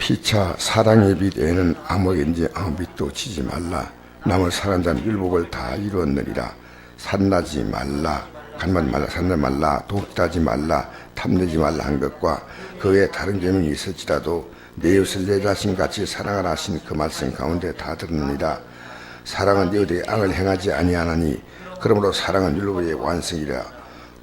피차 사랑의 빛에는 아무에겐지 아무 빛도 치지 말라. 남을 사랑한 자는 율법을 다 이루었느니라. 산나지 말라, 간만 말라, 산나지 말라, 독다지 말라, 탐내지 말라 한 것과 그 외에 다른 계명이 있을지라도 내 이웃을 내 자신같이 사랑하라 하신 그 말씀 가운데 다 들었느니라. 사랑은 네 어디에 악을 행하지 아니하나니 그러므로 사랑은 율법의 완성이라.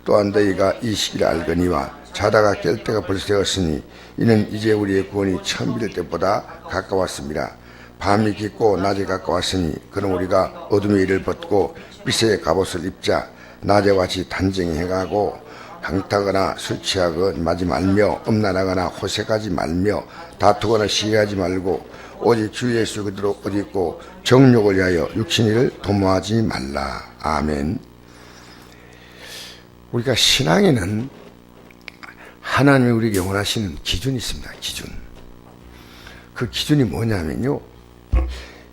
또한 너희가 이 시기를 알거니와 자다가 깰 때가 벌써 되었으니 이는 이제 우리의 구원이 처음 믿을 때보다 가까웠습니다. 밤이 깊고 낮에 가까웠으니 그럼 우리가 어둠의 일을 벗고 빛의 갑옷을 입자. 낮에 같이 단정히 행하고 방탕하거나 술 취하거나 마지 말며 음란하거나 호색하지 말며 다투거나 시기하지 말고 오직 주 예수 그대로 옷 입고 정욕을 위하여 육신을 도모하지 말라. 아멘. 우리가 신앙에는 하나님이 우리에게 원하시는 기준이 있습니다. 기준. 그 기준이 뭐냐면요,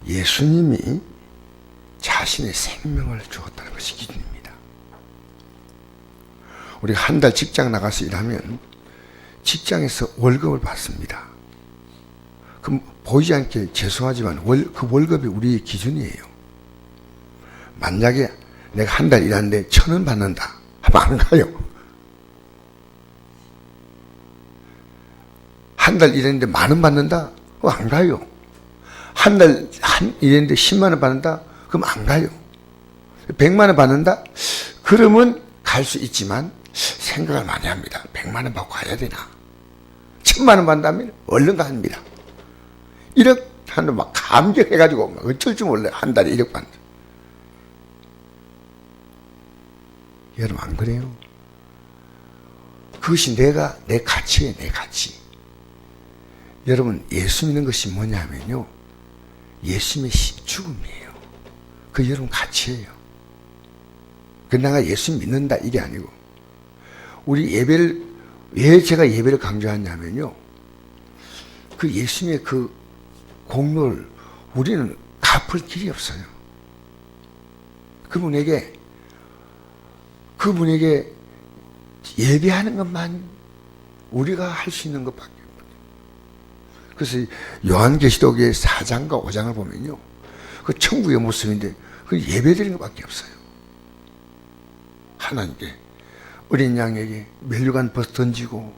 예수님이 자신의 생명을 주었다는 것이 기준입니다. 우리가 한 달 직장 나가서 일하면 직장에서 월급을 받습니다. 그럼 보이지 않게 죄송하지만 그 월급이 우리의 기준이에요. 만약에 내가 한 달 일하는데 1,000원 받는다 하면 안 가요. 한 달 일했는데 10,000원 받는다? 그럼 안 가요. 한 달 일했는데 10만 원 받는다? 그럼 안 가요. 100만 원 받는다? 그러면 갈 수 있지만 생각을 많이 합니다. 100만 원 받고 가야 되나? 1,000만 원 받는다면 얼른 갑니다. 1억 하는 막 감격해가지고 막 어쩔 줄 몰라요. 한 달에 1억 받는다. 여러분 안 그래요? 그것이 내 가치예요. 내 가치. 여러분 예수 믿는 것이 뭐냐면요, 예수님의 죽음이에요. 그 여러분 가치예요. 그 내가 예수 믿는다 이게 아니고, 우리 예배를 왜 제가 예배를 강조하냐면요, 그 예수님의 그 공로를 우리는 갚을 길이 없어요. 그분에게 예배하는 것만 우리가 할 수 있는 것밖에 없어요. 그래서 요한계시록의 4장과 5장을 보면요, 그 천국의 모습인데 그 예배드리는 것밖에 없어요. 하나님께 어린 양에게 멜류관 벗 던지고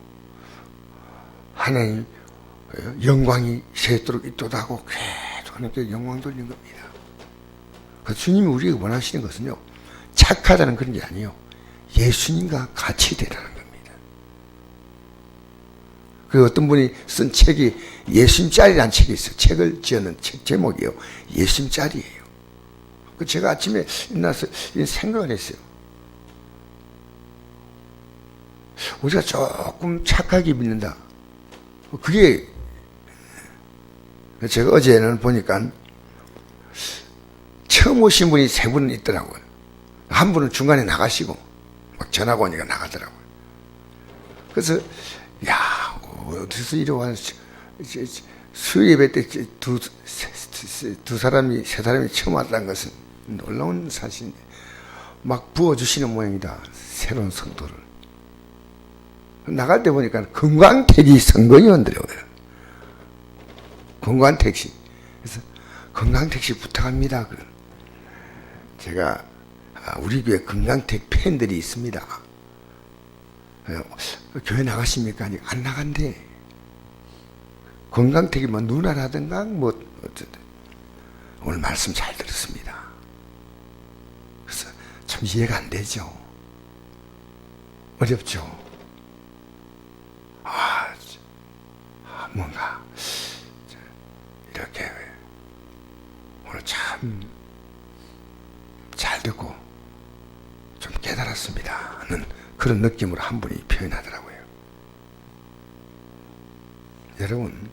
하나님 영광이 새도록 있도다고 계속 하나님께 영광 돌린 겁니다. 그 주님이 우리에게 원하시는 것은요, 착하다는 그런 게 아니에요. 예수님과 같이 되라는 겁니다. 그 어떤 분이 쓴 책이 예수님짜리라는 책이 있어요. 책을 지어낸 책 제목이에요. 예수님짜리예요. 그 제가 아침에 일어나서 생각을 했어요. 우리가 조금 착하게 믿는다. 그게 제가 어제는 보니까 처음 오신 분이 3분 있더라고요. 한 분은 중간에 나가시고 막 전화가 오니까 나가더라고요. 그래서 야, 어디서 이리 와서 수요예배 때 세 사람이 처음 왔다는 것은 놀라운 사실인데 막 부어주시는 모양이다. 새로운 성도를. 나갈 때 보니까 건강택이 선거위원들이에요. 건강택시. 그래서 건강택시 부탁합니다. 제가 우리 교회 건강택 팬들이 있습니다. 교회 나가십니까? 아니, 안 나간대. 건강택이 뭐 누나라든가 뭐 어쨌든 오늘 말씀 잘 들었습니다. 그래서 참 이해가 안 되죠. 어렵죠. 뭔가 이렇게 오늘 참 잘 듣고 좀 깨달았습니다 하는 그런 느낌으로 한 분이 표현하더라고요. 여러분,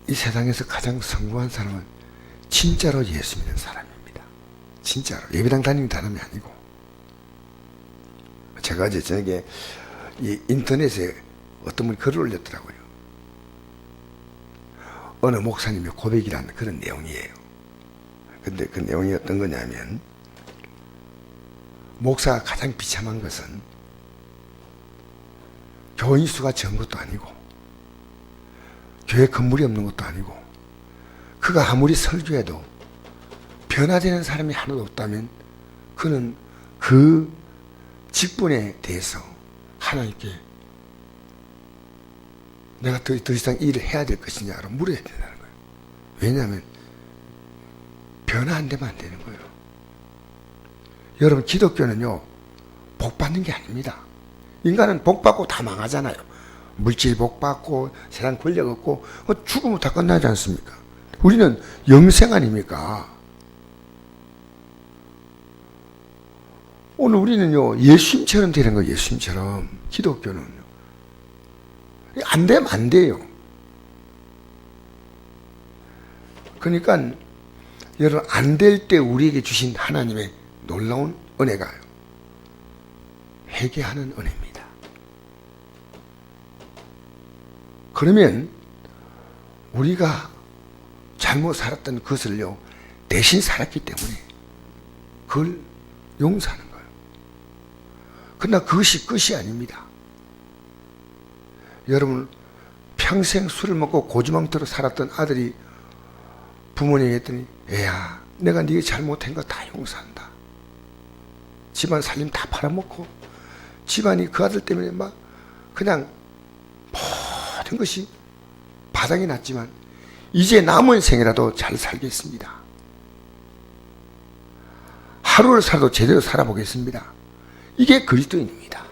이 세상에서 가장 성공한 사람은 진짜로 예수 믿는 사람입니다. 진짜로. 예배당 다니는 사람이 아니고. 제가 어제 저녁에 이 인터넷에 어떤 분이 글을 올렸더라고요. 어느 목사님의 고백이라는 그런 내용이에요. 근데 그 내용이 어떤 거냐면, 목사가 가장 비참한 것은 교인 수가 적은 것도 아니고 교회 건물이 없는 것도 아니고 그가 아무리 설교해도 변화되는 사람이 하나도 없다면 그는 그 직분에 대해서 하나님께 내가 더 이상 일을 해야 될 것이냐고 물어야 된다는 거예요. 왜냐하면 변화 안 되면 안 되는 거예요. 여러분, 기독교는요 복 받는 게 아닙니다. 인간은 복 받고 다 망하잖아요. 물질 복 받고 세상 권력 얻고 죽으면 다 끝나지 않습니까? 우리는 영생 아닙니까? 오늘 우리는요 예수님처럼 되는 거예요. 예수님처럼. 기독교는요 안 되면 안 돼요. 그러니까 여러분, 안 될 때 우리에게 주신 하나님의 놀라운 은혜가 회개하는 은혜입니다. 그러면 우리가 잘못 살았던 것을요 대신 살았기 때문에 그걸 용서하는 거예요. 그러나 그것이 끝이 아닙니다. 여러분, 평생 술을 먹고 고주망태로 살았던 아들이 부모님에게 했더니 애야, 내가 네가 잘못한 거 다 용서한다. 집안 살림 다 팔아먹고 집안이 그 아들 때문에 막 그냥 모든 것이 바닥이 났지만 이제 남은 생이라도 잘 살겠습니다. 하루를 살아도 제대로 살아보겠습니다. 이게 그리스도인입니다.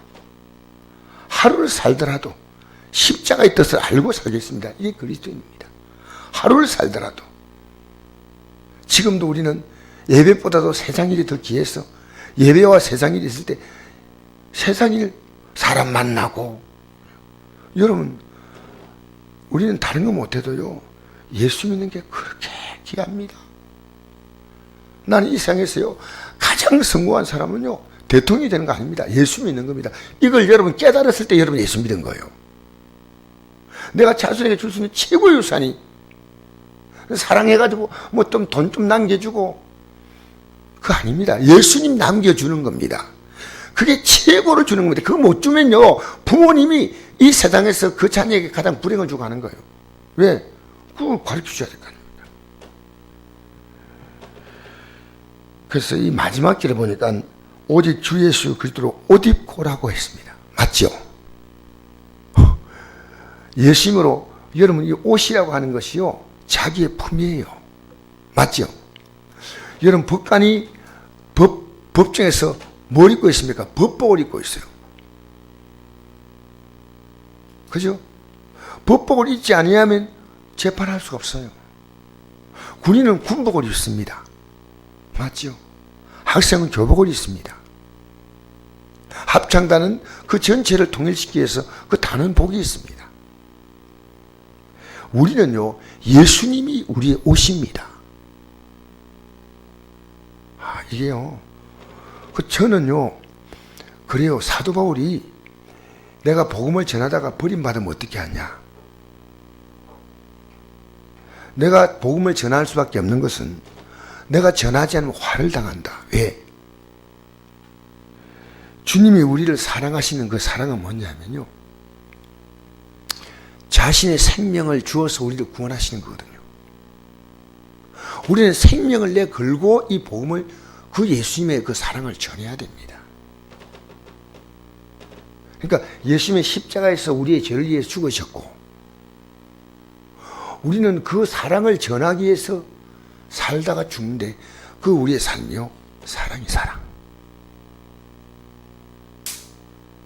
하루를 살더라도 십자가의 뜻을 알고 살겠습니다. 이게 그리스도인입니다. 하루를 살더라도. 지금도 우리는 예배보다도 세상일이 더 귀해서 예배와 세상일이 있을 때 세상일 사람 만나고, 여러분 우리는 다른 거 못해도요 예수 믿는 게 그렇게 귀합니다. 나는 이 세상에서요 가장 성공한 사람은요 대통령이 되는 거 아닙니다. 예수 믿는 겁니다. 이걸 여러분 깨달았을 때 여러분 예수 믿은 거예요. 내가 자손에게 줄 수 있는 최고의 유산이 사랑해가지고 뭐 좀 돈 좀 남겨주고 그거 아닙니다. 예수님 남겨주는 겁니다. 그게 최고로 주는 겁니다. 그거 못 주면요 부모님이 이 세상에서 그 자녀에게 가장 불행을 주고 가는 거예요. 왜? 그걸 가르쳐줘야 될 거 아닙니까? 그래서 이 마지막 길을 보니까 오직 주 예수 그리스도로 옷 입고라고 했습니다. 맞죠? 예수님으로 여러분 이 옷이라고 하는 것이요 자기의 품이에요. 맞죠? 여러분 법관이 법정에서 뭘 입고 있습니까? 법복을 입고 있어요. 그죠? 법복을 입지 아니하면 재판할 수가 없어요. 군인은 군복을 입습니다. 맞죠? 학생은 교복을 입습니다. 합창단은 그 전체를 통일시키기 위해서 그 단원 복이 있습니다. 우리는요 예수님이 우리의 옷입니다. 이게요 저는요 그래요. 사도 바울이 내가 복음을 전하다가 버림받으면 어떻게 하냐, 내가 복음을 전할 수밖에 없는 것은 내가 전하지 않으면 화를 당한다. 왜? 주님이 우리를 사랑하시는 그 사랑은 뭐냐면요 자신의 생명을 주어서 우리를 구원하시는 거거든요. 우리는 생명을 내 걸고 이 복음을, 그 예수님의 그 사랑을 전해야 됩니다. 그러니까 예수님의 십자가에서 우리의 죄를 위해 죽으셨고 우리는 그 사랑을 전하기 위해서 살다가 죽는데 그 우리의 삶이요 사랑이 사랑.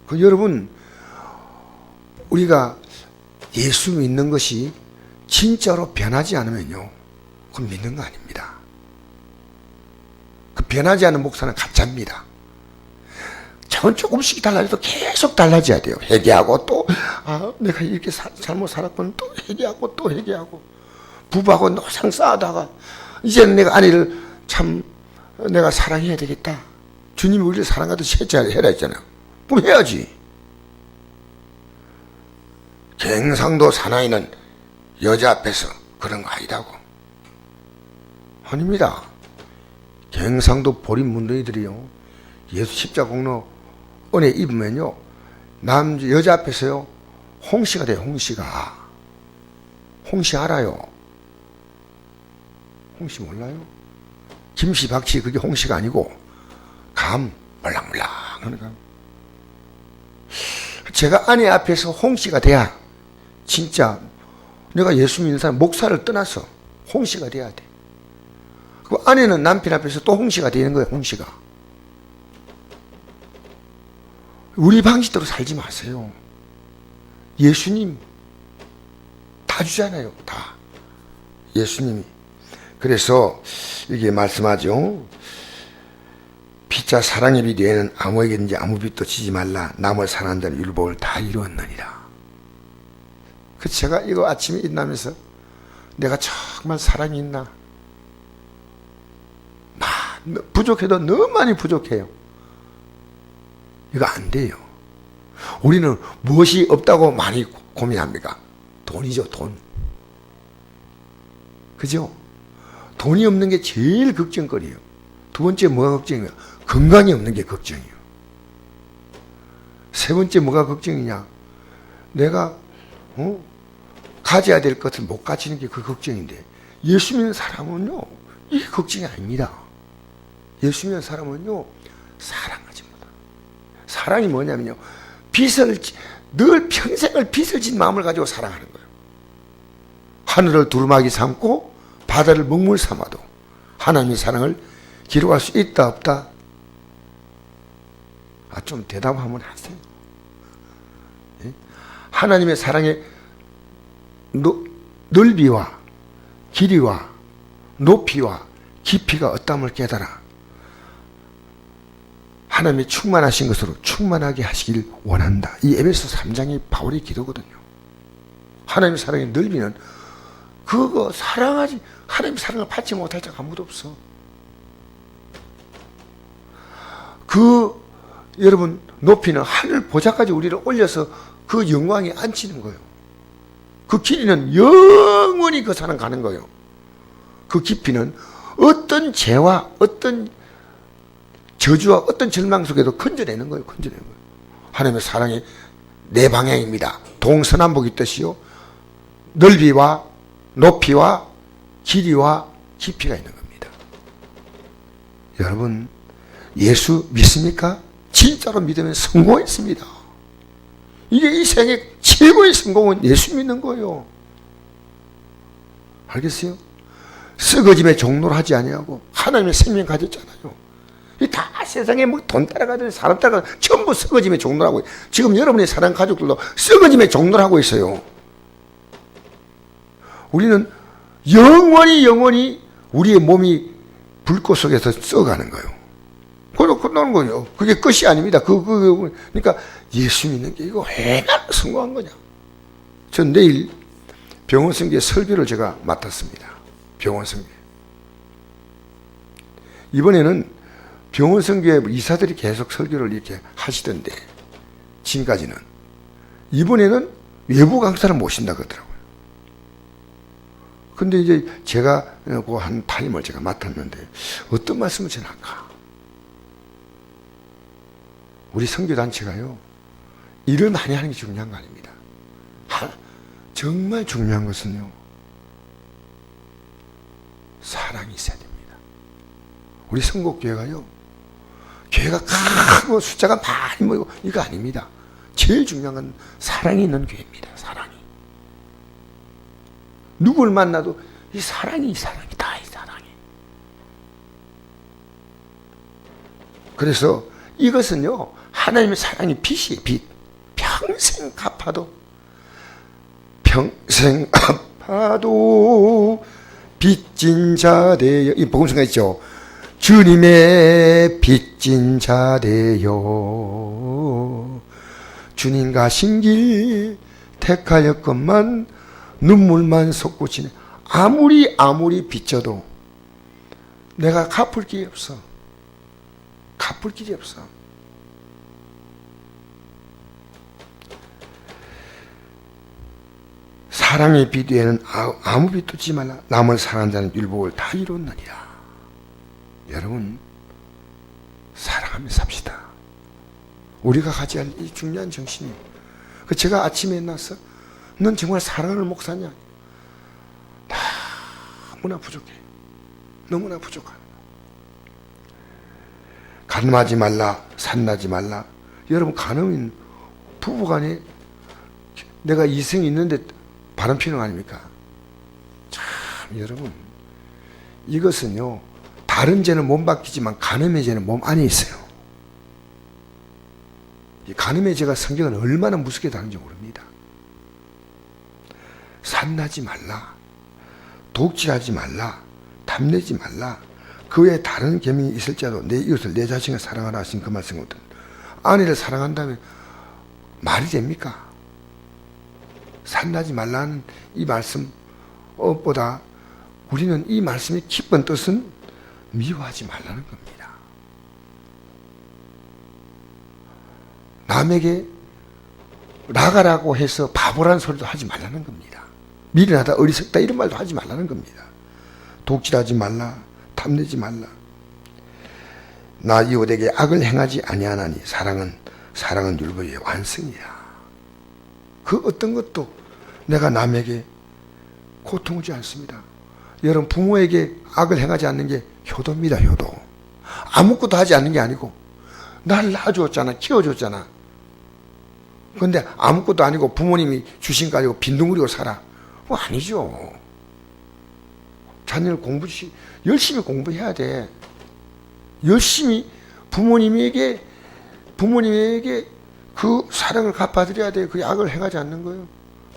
그 여러분 우리가 예수 믿는 것이 진짜로 변하지 않으면요 그건 믿는 거 아닙니다. 그 변하지 않은 목사는 가짜입니다. 저는 조금씩 달라져도 계속 달라져야 돼요. 회개하고 또 내가 이렇게 잘못 살았군 또 회개하고 또 회개하고, 부부하고 노상 싸우다가 이제는 내가 아내를 참 내가 사랑해야 되겠다. 주님이 우리를 사랑하듯이 해라 했잖아요. 그럼 해야지. 갱상도 사나이는 여자 앞에서 그런 거 아니다고. 아닙니다. 갱상도 보린 문둥이들이요 예수 십자가 공로 은혜 입으면요 여자 앞에서요 홍시가 돼요. 홍시가 홍시 알아요? 홍시 몰라요? 김씨, 박씨 그게 홍시가 아니고 감, 말랑말랑 하는 감. 제가 아내 앞에서 홍씨가 돼야 진짜 내가 예수 믿는 사람 목사를 떠나서 홍씨가 돼야 돼. 그 아내는 남편 앞에서 또 홍씨가 되는 거예요. 홍씨가. 우리 방식대로 살지 마세요. 예수님 다 주잖아요. 다. 예수님이. 그래서 이게 말씀하죠. 피차 사랑의 빛 외에는 아무에게든지 아무 빛도 지지 말라. 남을 사랑하는 자는 율법을 다 이루었느니라. 그 제가 이거 아침에 일어나면서 내가 정말 사랑이 있나? 부족해도 너무 많이 부족해요. 이거 안 돼요. 우리는 무엇이 없다고 많이 고민합니까? 돈이죠, 돈. 그죠? 돈이 없는 게 제일 걱정거리예요. 두 번째 뭐가 걱정이냐? 건강이 없는 게 걱정이에요. 세 번째 뭐가 걱정이냐? 내가 가져야 될 것을 못 가지는 게 그 걱정인데, 예수 믿는 사람은요 이게 걱정이 아닙니다. 예수 믿는 사람은요 사랑하지 못합니다. 사랑이 뭐냐면요, 늘 평생을 빚을 진 마음을 가지고 사랑하는 거예요. 하늘을 두루마기 삼고 바다를 먹물 삼아도 하나님의 사랑을 기록할 수 있다 없다? 좀 대답 한번 하세요. 예? 하나님의 사랑의 넓이와 길이와 높이와 깊이가 어떠함을 깨달아 하나님의 충만하신 것으로 충만하게 하시길 원한다. 이 에베소 3장이 바울의 기도거든요. 하나님의 사랑의 넓이는 그거 사랑하지, 하나님의 사랑을 받지 못할 자가 아무도 없어. 여러분 높이는 하늘 보좌까지 우리를 올려서 그 영광에 앉히는 거예요. 그 길이는 영원히 그 사람 가는 거예요. 그 깊이는 어떤 죄와 어떤 저주와 어떤 절망 속에도 건져내는 거예요. 건져내는 거예요. 하나님의 사랑이 네 방향입니다. 동서남북이 뜻이요, 넓이와 높이와 길이와 깊이가 있는 겁니다. 여러분 예수 믿습니까? 진짜로 믿으면 성공했습니다. 이게 이 생의 최고의 성공은 예수 믿는 거예요. 알겠어요? 썩어짐의 종로를 하지 아니하고 하나님의 생명 가졌잖아요. 이 다 세상에 뭐 돈 따라가든 사람 따라가든 전부 썩어짐의 종로라고. 지금 여러분의 사랑 가족들도 썩어짐의 종로를 하고 있어요. 우리는 영원히 우리의 몸이 불꽃 속에서 썩어가는 거예요. 그걸로 끝나는 거예요. 그게 끝이 아닙니다. 그러니까 예수 믿는 게 이거 얼마나 성공한 거냐. 전 내일 병원 성교회 설교를 제가 맡았습니다. 병원 성교회. 이번에는 병원 성교회 이사들이 계속 설교를 이렇게 하시던데, 지금까지는. 이번에는 외부 강사를 모신다고 하더라고요. 근데 이제 제가 그 한 타임을 제가 맡았는데, 어떤 말씀을 전할까? 우리 선교단체가요, 일을 많이 하는 게 중요한 거 아닙니다. 정말 중요한 것은요, 사랑이 있어야 됩니다. 우리 선곡교회가요, 교회가 크고 숫자가 많이 모이고 이거 아닙니다. 제일 중요한 건 사랑이 있는 교회입니다. 사랑이. 누굴 만나도 이 사랑이 다 이 사랑이. 그래서 이것은요, 하나님의 사랑이 빛이에요. 빛. 평생 갚아도 빚진 자 되어. 이 복음성가 있죠. 주님의 빚진 자 되어 주님 가신 길 택하였건만 눈물만 솟구치네. 아무리 빚져도 내가 갚을 길이 없어. 갚을 길이 없어. 사랑의 빛 외에는 아무 빛도 지지 말라. 남을 사랑하는 자는 율법을 다 이뤘느니라. 여러분, 사랑하며 삽시다. 우리가 가져야 할 이 중요한 정신이에요. 제가 아침에 일어나서 넌 정말 사랑하는 목사냐? 너무나 부족해. 너무나 부족한. 간음하지 말라, 산나지 말라. 여러분, 간음인 부부간에 내가 이성이 있는데 바람 피는 거 아닙니까? 참, 여러분, 이것은요, 다른 죄는 몸 바뀌지만 간음의 죄는 몸 안에 있어요. 이 간음의 죄가 성경은 얼마나 무섭게 다른지 모릅니다. 산나지 말라, 독질하지 말라, 탐내지 말라. 그 외에 다른 계명이 있을지라도 내 이웃을 내 자신을 사랑하라 하신 그 말씀거든. 아내를 사랑한다면 말이 됩니까? 산나지 말라는 이 말씀보다 우리는 이 말씀의 깊은 뜻은 미워하지 말라는 겁니다. 남에게 나가라고 해서 바보라는 소리도 하지 말라는 겁니다. 미련하다, 어리석다 이런 말도 하지 말라는 겁니다. 독질하지 말라, 탐내지 말라. 나 이웃에게 악을 행하지 아니하나니 사랑은 율법의 완성이야. 그 어떤 것도 내가 남에게 고통을 주지 않습니다. 여러분, 부모에게 악을 행하지 않는 게 효도입니다. 효도. 아무것도 하지 않는 게 아니고 날 낳아줬잖아, 키워줬잖아. 그런데 아무것도 아니고 부모님이 주신 거 가지고 빈둥거리고 살아. 아니죠. 자녀를 열심히 공부해야 돼. 열심히 부모님에게 그 사랑을 갚아드려야 돼. 그 악을 행하지 않는 거예요.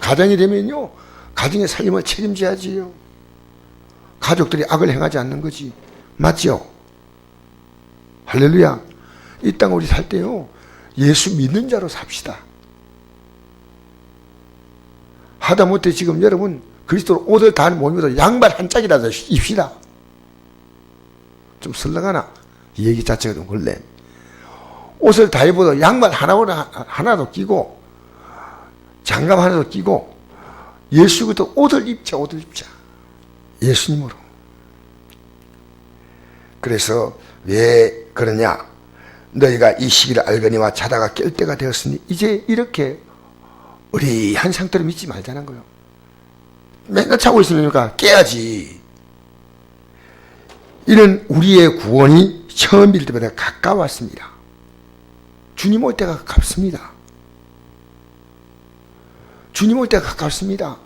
가정이 되면요, 가정의 살림을 책임져야지요. 가족들이 악을 행하지 않는 거지. 맞죠? 할렐루야. 이 땅 우리 살 때요, 예수 믿는 자로 삽시다. 하다못해 지금 여러분 그리스도로 옷을 다 못 입어도 양말 한 짝이라도 입시다. 좀 설렁하나? 이 얘기 자체가 좀 그럴래. 옷을 다 입어도 양말 하나도 끼고 장갑 하나도 끼고 예수부터 옷을 입자. 예수님으로. 그래서 왜 그러냐? 너희가 이 시기를 알거니와 자다가 깰 때가 되었으니 이제 이렇게 의리한 상태로 믿지 말자는 거예요. 맨날 자고 있으니까 깨야지. 이는 우리의 구원이 처음 빌 때보다 가까웠습니다. 주님 올 때가 가깝습니다. 주님 올 때가 가깝습니다.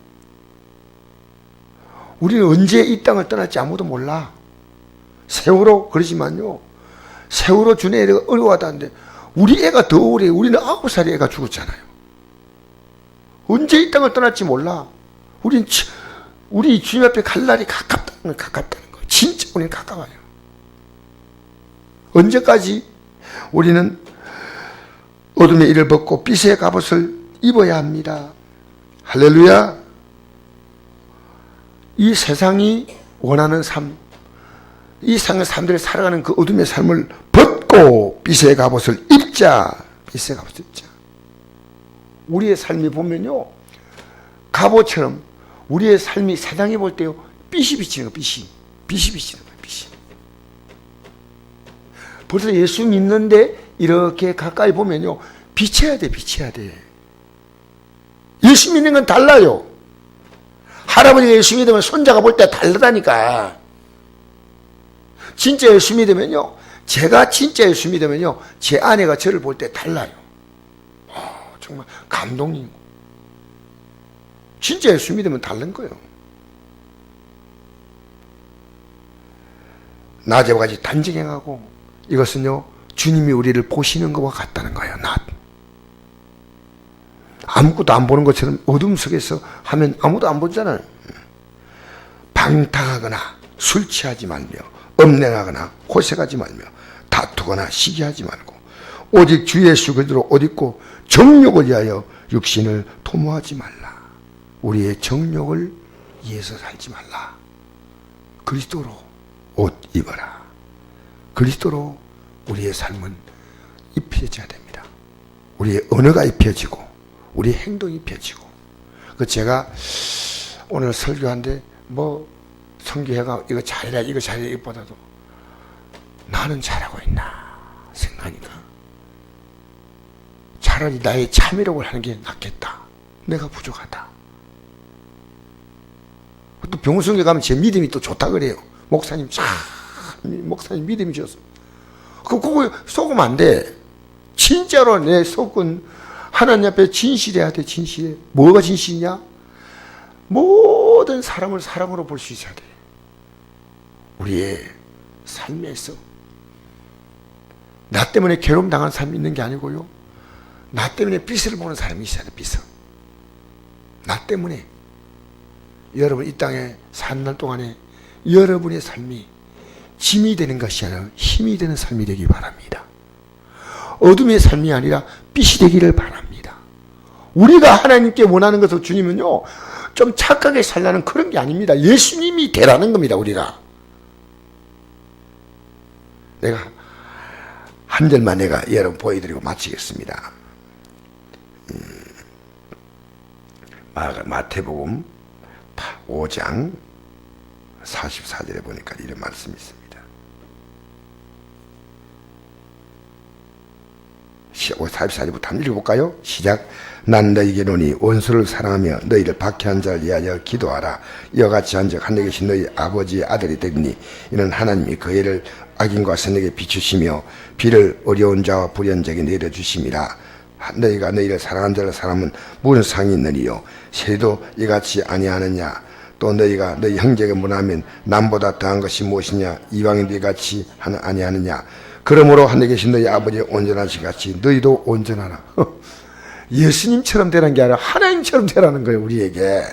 우리는 언제 이 땅을 떠날지 아무도 몰라. 세월호 그러지만요, 세월호 주는 애가 어려워하다는데 우리 애가 더 오래, 우리는 9살에 애가 죽었잖아요. 언제 이 땅을 떠날지 몰라. 우리 주님 앞에 갈 날이 가깝다는 거예요. 진짜 우리는 가까워요. 언제까지 우리는 어둠의 일을 벗고 빛의 갑옷을 입어야 합니다. 할렐루야. 이 세상이 원하는 삶, 이 세상의 사람들이 살아가는 그 어둠의 삶을 벗고 빛의 갑옷을 입자. 빛의 갑옷을 입자. 우리의 삶이 보면요, 갑옷처럼 우리의 삶이 세상에 볼 때요, 빛이 비치는 거예요. 빛이 비치는 거예요. 빛이. 벌써 예수 믿는데 이렇게 가까이 보면요, 비쳐야 돼. 예수 믿는 건 달라요. 할아버지가 예수 믿으면 손자가 볼 때 다르다니까. 진짜 예수 믿으면요, 제가 진짜 예수 믿으면요, 제 아내가 저를 볼 때 달라요. 정말 감동이고. 진짜 예수 믿으면 다른 거예요. 낮에와 같이 단정행하고, 이것은요, 주님이 우리를 보시는 것과 같다는 거예요. 아무것도 안 보는 것처럼 어둠 속에서 하면 아무도 안 보잖아요. 방탕하거나 술 취하지 말며, 엄랭하거나 고색하지 말며, 다투거나 시기하지 말고, 오직 주 예수 그리스도로 옷 입고 정욕을 위하여 육신을 도모하지 말라. 우리의 정욕을 위해서 살지 말라. 그리스도로 옷 입어라. 그리스도로 우리의 삶은 입혀져야 됩니다. 우리의 언어가 입혀지고 우리의 행동이 입혀지고. 제가 오늘 설교한데 성교회가 이거 잘해라 이것보다도 나는 잘하고 있나 생각하니까 차라리 나의 참이라고 하는 게 낫겠다. 내가 부족하다. 또 병성에 가면 제 믿음이 또 좋다 그래요. 목사님 참 목사님 믿음이 좋소. 그거 속으면 안 돼. 진짜로 내 속은 하나님 앞에 진실해야 돼. 진실해. 뭐가 진실이냐? 모든 사람을 사랑으로 볼 수 있어야 돼. 우리의 삶에서 나 때문에 괴로움 당한 사람이 있는 게 아니고요, 나 때문에 빛을 보는 사람이 있어야 돼. 빛을. 나 때문에. 여러분 이 땅에 사는 날 동안에 여러분의 삶이 짐이 되는 것이 아니라 힘이 되는 삶이 되기 바랍니다. 어둠의 삶이 아니라 빛이 되기를 바랍니다. 우리가 하나님께 원하는 것을 주님은요, 좀 착하게 살라는 그런 게 아닙니다. 예수님이 되라는 겁니다. 우리가. 내가 한 절만 내가 여러분 보여드리고 마치겠습니다. 마태복음 5장 44절에 보니까 이런 말씀이 있습니다. 44절부터 한번 읽어볼까요? 시작. 난 너희에게 노니 원수를 사랑하며 너희를 박해한 자를 위하여 기도하라. 이와 같이 한즉 하늘에 계신 너희 아버지의 아들이 되리니 이는 하나님이 그 애를 악인과 선에게 비추시며 비를 어려운 자와 불의한 자에게 내려주심이라. 너희가 너희를 사랑한 자를 사랑하면 무슨 상이 있느니요? 세리도 이같이 아니하느냐? 또 너희가 너희 형제에게 문하면 남보다 더한 것이 무엇이냐? 이방인도 이같이 아니하느냐? 그러므로 하늘에 계신 너희 아버지 온전하신 같이 너희도 온전하라. 예수님처럼 되라는 게 아니라 하나님처럼 되라는 거예요. 우리에게.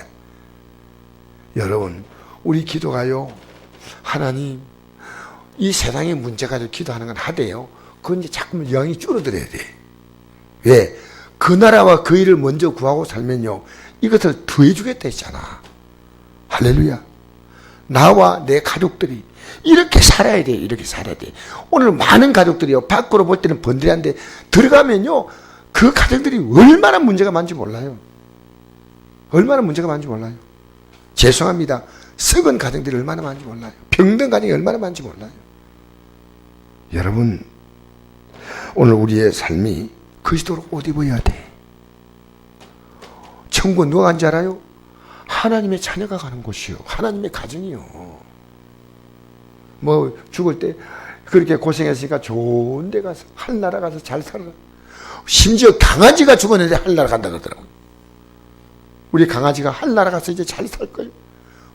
여러분 우리 기도가요, 하나님 이 세상의 문제 가지고 기도하는 건 하대요. 그건 이제 자꾸만 영이 줄어들어야 돼. 왜? 그 나라와 그 일을 먼저 구하고 살면요, 이것을 더해 주겠다 했잖아. 할렐루야. 나와 내 가족들이 이렇게 살아야 돼. 이렇게 살아야 돼. 오늘 많은 가족들이요, 밖으로 볼 때는 번들한데 들어가면요, 그 가정들이 얼마나 문제가 많은지 몰라요. 얼마나 문제가 많은지 몰라요. 죄송합니다. 썩은 가정들이 얼마나 많은지 몰라요. 병든 가정이 얼마나 많은지 몰라요. 여러분 오늘 우리의 삶이 그리스도로 옷 입어야 돼. 천국은 누가 간지 알아요? 하나님의 자녀가 가는 곳이요. 하나님의 가정이요. 뭐 죽을 때 그렇게 고생했으니까 좋은 데 가서 하늘나라 가서 잘 살아. 심지어 강아지가 죽었는데 하늘나라 간다 그러더라고요. 우리 강아지가 하늘나라 가서 이제 잘 살 거예요.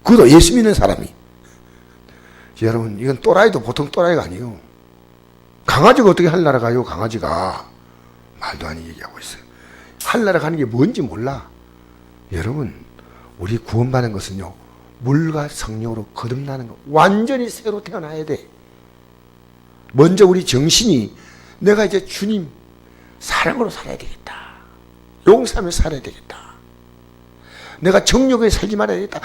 그것도 예수 믿는 사람이. 여러분 이건 또라이도 보통 또라이가 아니에요. 강아지가 어떻게 하늘나라 가요? 강아지가. 말도 아닌 얘기하고 있어요. 하늘나라 가는 게 뭔지 몰라. 여러분 우리 구원받는 것은요, 물과 성령으로 거듭나는 거. 완전히 새로 태어나야 돼. 먼저 우리 정신이 내가 이제 주님 사랑으로 살아야 되겠다. 용서하며 살아야 되겠다. 내가 정욕에 살지 말아야 되겠다.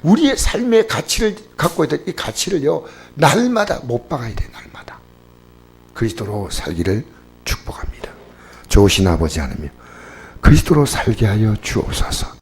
우리의 삶의 가치를 갖고 있던 이 가치를요, 날마다 못 박아야 돼. 날마다 그리스도로 살기를 축복합니다. 좋으신 아버지 하나님, 그리스도로 살게 하여 주옵소서.